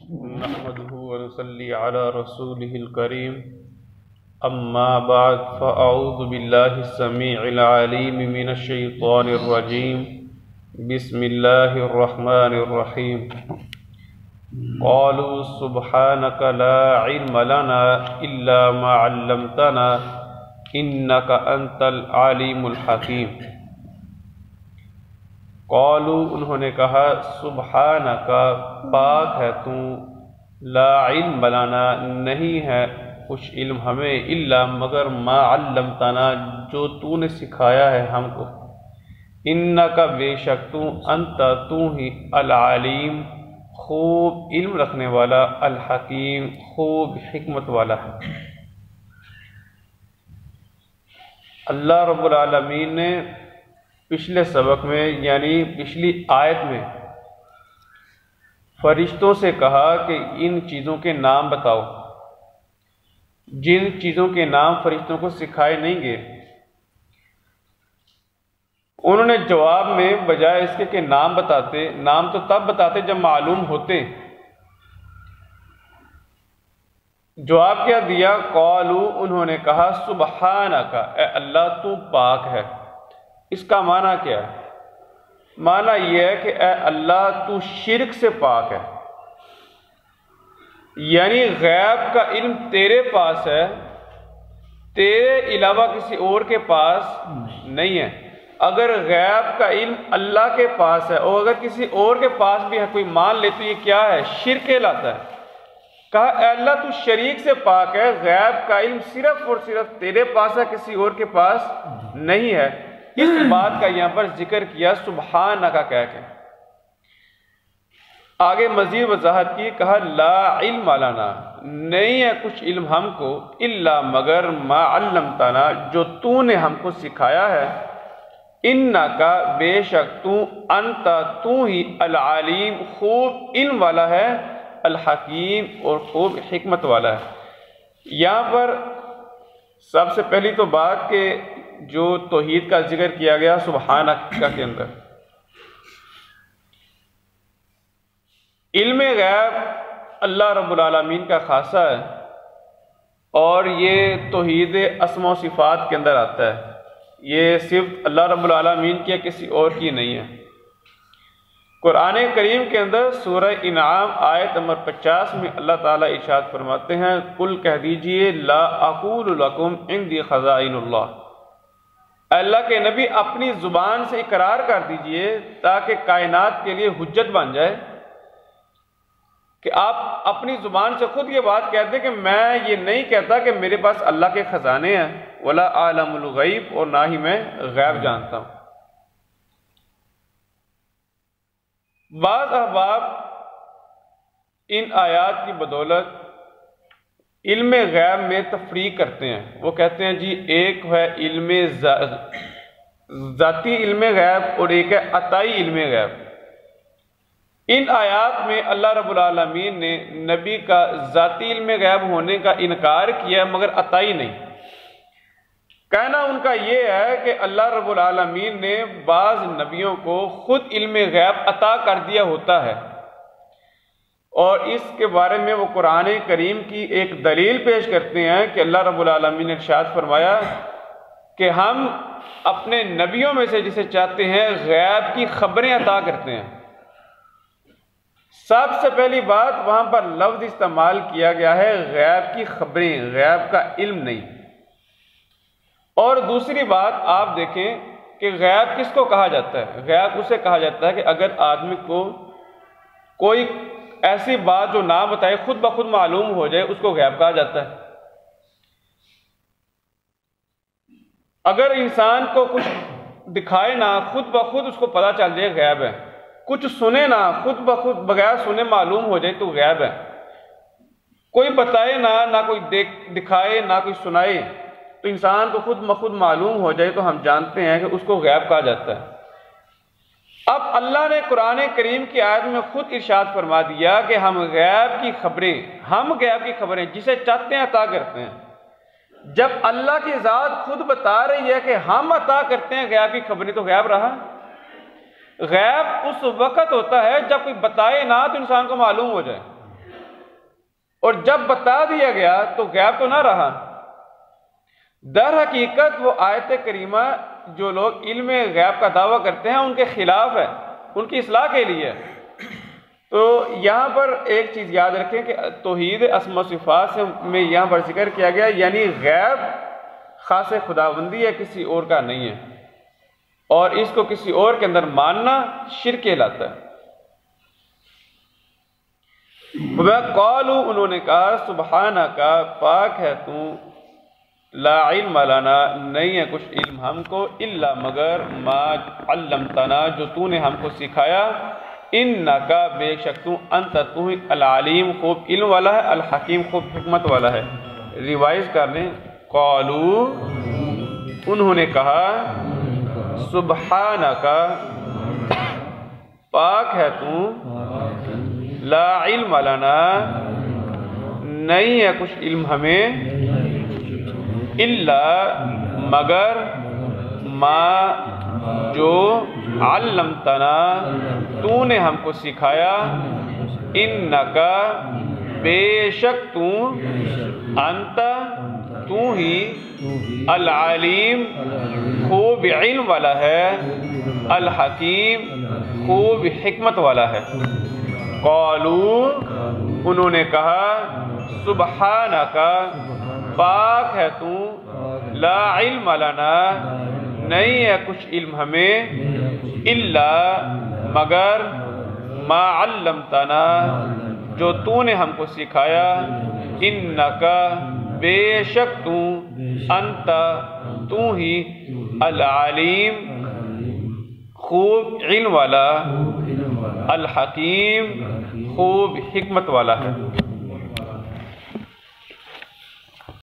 نحمده ونصلي على رسوله الكريم أما بعد فأعوذ بالله السميع العليم من الشيطان الرجيم بسم الله الرحمن الرحيم قالوا سبحانك لا علم لنا إلا ما علمتنا إنك أنت العليم الحكيم قالو انہوں نے کہا سبحانک پاک ہے تو، لا علم لنا نہیں ہے کچھ علم ہمیں، الا مگر ما علمتنا جو تو نے سکھایا ہے ہم کو، انک بے شک تو، انت تو ہی، العلیم خوب علم رکھنے والا، الحکیم خوب حکمت والا ہے۔ اللہ رب العالمین نے پچھلے سبق میں یعنی پچھلی آیت میں فرشتوں سے کہا کہ ان چیزوں کے نام بتاؤ، جن چیزوں کے نام فرشتوں کو سکھائے نہیں گئے۔ انہوں نے جواب میں بجائے اس کے کہ نام بتاتے، نام تو تب بتاتے جب معلوم ہوتے، جواب کیا دیا؟ قالو انہوں نے کہا سبحانک اے اللہ تو پاک ہے۔ اس کا معنی کیا ہے؟ معنی یہ ہے کہ اے اللہ تو شرک سے پاک ہے، یعنی غیب کا علم تیرے پاس ہے، تیرے علاوہ کسی اور کے پاس نہیں ہے۔ اگر غیب کا علم اللہ کے پاس ہے اور اگر کسی اور کے پاس بھی ہے کوئی مان لے تو یہ کیا ہے؟ شرک کہلاتا ہے۔ کہا اے اللہ تو شریک سے پاک ہے، غیب کا علم صرف اور صرف تیرے پاس ہے، کسی اور کے پاس نہیں ہے۔ اس بات کا یہاں پر ذکر کیا سبحانہ کا کہہ کے۔ آگے مزید وضاحت کی، کہا لا علم لنا نہیں ہے کچھ علم ہم کو، الا مگر ما علمتنا جو تو نے ہم کو سکھایا ہے، انکا بے شک تو، انت تو ہی، العلیم خوب علم والا ہے، الحکیم اور خوب حکمت والا ہے۔ یہاں پر سب سے پہلی تو بات کہ جو توحید کا ذکر کیا گیا سبحانک کے اندر، علم غیب اللہ رب العالمین کا خاصہ ہے اور یہ توحید اسماء و صفات کے اندر آتا ہے، یہ صرف اللہ رب العالمین کی کسی اور کی نہیں ہے۔ قرآن کریم کے اندر سورہ انعام آیت نمبر 50 میں اللہ تعالیٰ ارشاد فرماتے ہیں، قل کہہ دیجئے لا اقول لکم عندی خزائن اللہ، اللہ کے نبی اپنی زبان سے اقرار کر دیجئے تاکہ کائنات کے لیے حجت بن جائے کہ آپ اپنی زبان سے خود یہ بات کہتے ہیں کہ میں یہ نہیں کہتا کہ میرے پاس اللہ کے خزانے ہیں، ولا عالم الغیب اور نہ ہی میں غیب جانتا ہوں۔ بعض احباب ان آیات کی بدولت علم غیب میں تفریق کرتے ہیں، وہ کہتے ہیں جی ایک ہے علم ذاتی علم غیب اور ایک ہے عطائی علم غیب۔ ان آیات میں اللہ رب العالمین نے نبی کا ذاتی علم غیب ہونے کا انکار کیا مگر عطائی نہیں۔ کہنا ان کا یہ ہے کہ اللہ رب العالمین نے بعض نبیوں کو خود علم غیب عطا کر دیا ہوتا ہے، اور اس کے بارے میں وہ قرآن کریم کی ایک دلیل پیش کرتے ہیں کہ اللہ رب العالمین نے ارشاد فرمایا کہ ہم اپنے نبیوں میں سے جسے چاہتے ہیں غیب کی خبریں عطا کرتے ہیں۔ سب سے پہلی بات وہاں پر لفظ استعمال کیا گیا ہے غیب کی خبریں، غیب کا علم نہیں۔ اور دوسری بات آپ دیکھیں کہ غیب کس کو کہا جاتا ہے؟ غیب اسے کہا جاتا ہے کہ اگر آدمی کو کوئی ایسی بات جو نہ بتائے خود بخود معلوم ہو جائے، اس کو غیب کہا جاتا ہے۔ اگر انسان کو کچھ دکھائے نہ، خود بخود اس کو پتہ چل جائے، غیب ہے۔ کچھ سنے نہ، خود بخود بغیر سنے معلوم ہو جائے تو غیب ہے۔ کوئی بتائے نہ کوئی دکھائے نہ کوئی سنائے، تو انسان کو خود بخود معلوم ہو جائے تو ہم جانتے ہیں کہ اس کو غیب کہا جاتا ہے۔ اب اللہ نے قرآن کریم کی آیت میں خود ارشاد فرما دیا کہ ہم غیب کی خبریں جسے چاہتے ہیں عطا کرتے ہیں۔ جب اللہ کی ذات خود بتا رہی ہے کہ ہم عطا کرتے ہیں غیب کی خبریں، تو غیب رہا؟ غیب اس وقت ہوتا ہے جب کوئی بتائے نہ تو انسان کو معلوم ہو جائے۔ اور جب بتا دیا گیا تو غائب تو نہ رہا۔ در حقیقت وہ آیت کریمہ جو لوگ علم غیب کا دعویٰ کرتے ہیں ان کے خلاف ہے، ان کی اصلاح کے لیے۔ تو یہاں پر ایک چیز یاد رکھیں کہ توحید اسماء و صفات میں یہاں پر ذکر کیا گیا، یعنی غیب خاص خداوندی ہے، کسی اور کا نہیں ہے، اور اس کو کسی اور کے اندر ماننا شرک کہلاتا ہے۔ قالوا انہوں نے کہا سبحانک پاک ہے تو، لا علم لنا نہیں ہے کچھ علم ہم کو، الا مگر ما علمتنا جو تو نے ہم کو سکھایا، انکا بے شک تو، انت تو ہی العلیم خوب علم والا ہے، الحکیم خوب حکمت والا ہے۔ ریوائز کر لیں، قالوا انہوں نے کہا، سبحانک پاک ہے تو، لا علم لنا نہیں ہے کچھ علم ہمیں، الا مگر ما جو علمتنا تو نے ہم کو سکھایا، انکا بے شک تو، انت تو ہی، العلیم خوب علم والا ہے، الحکیم خوب حکمت والا ہے۔ قالوا انہوں نے کہا، سبحانک پاک ہے تو، لا علم لنا نہیں ہے کچھ علم ہمیں، الا مگر ما علمتنا جو تو نے ہم کو سکھایا، انکا بے شک تو، انت تو ہی، العلیم خوب علم والا، الحکیم خوب حکمت والا ہے۔